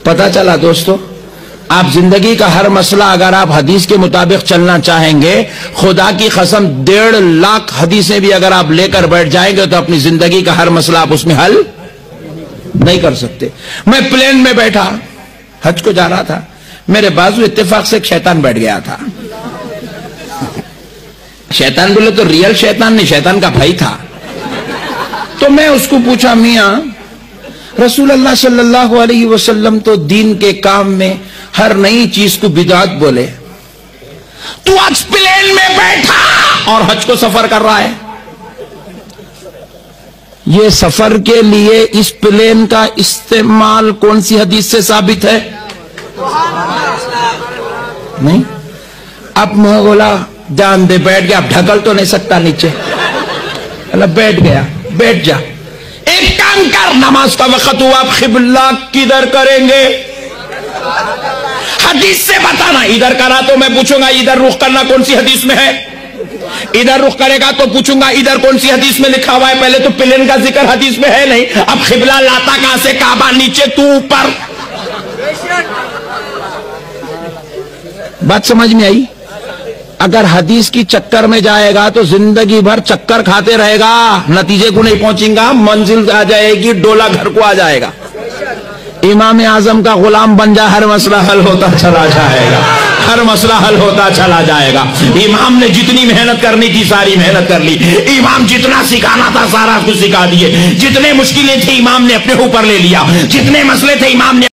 پتہ چلا دوستو، آپ زندگی کا ہر مسئلہ اگر آپ حدیث کے مطابق چلنا چاہیں گے، خدا کی قسم 1.5 لاکھ حدیثیں بھی اگر آپ لے کر بیٹھ جائیں گے تو اپنی زندگی کا ہر مسئلہ آپ اس میں حل نہیں کر سکتے۔ میں پلین میں بیٹھا حج کو جا رہا تھا، میرے بازو اتفاق سے ایک شیطان بیٹھ گیا تھا۔ شیطان بولے تو ریل شیطان نہیں، شیطان کا بھائی تھا۔ تو میں اس کو پوچھا، میاں رسول اللہ صلی اللہ علیہ وسلم تو دین کے کام میں ہر نئی چیز کو بدعت بولے، تو آج پلین میں بیٹھا اور حج کو سفر کر رہا ہے، یہ سفر کے لیے اس پلین کا استعمال کون سی حدیث سے ثابت ہے؟ نہیں۔ اب میں بولا جان دے، بیٹھ گیا، اب ڈھکل تو نہیں سکتا نیچے، بیٹھ گیا، بیٹھ جا، ایک کام کر، نماز کا وقت ہوا، اب قبلہ کدھر کریں گے؟ حدیث سے بتانا۔ ادھر کرا تو میں پوچھوں گا ادھر رخ کرنا کون سی حدیث میں ہے؟ ادھر رخ کرے گا تو پوچھوں گا ادھر کون سی حدیث میں لکھا ہوا ہے؟ پہلے تو پلین کا ذکر حدیث میں ہے نہیں، اب قبلہ لاتا کہاں سے؟ کعبہ نیچے، تو اوپر۔ بات سمجھ میں آئی؟ اگر حدیث کی چکر میں جائے گا تو زندگی بھر چکر کھاتے رہے گا، نتیجے کو نہیں پہنچیں گا، منزل آ جائے گی، ڈولا گھر کو آ جائے گا۔ امام اعظم کا غلام بن جا، ہر مسئلہ حل ہوتا چلا جائے گا، ہر مسئلہ حل ہوتا چلا جائے گا۔ امام نے جتنی محنت کرنی تھی ساری محنت کر لی، امام جتنا سکھانا تھا سارا کچھ سکھا دیے، جتنے مشکلیں تھیں امام نے اپنے اوپر لے لیا، جتنے مسئلے تھے امام نے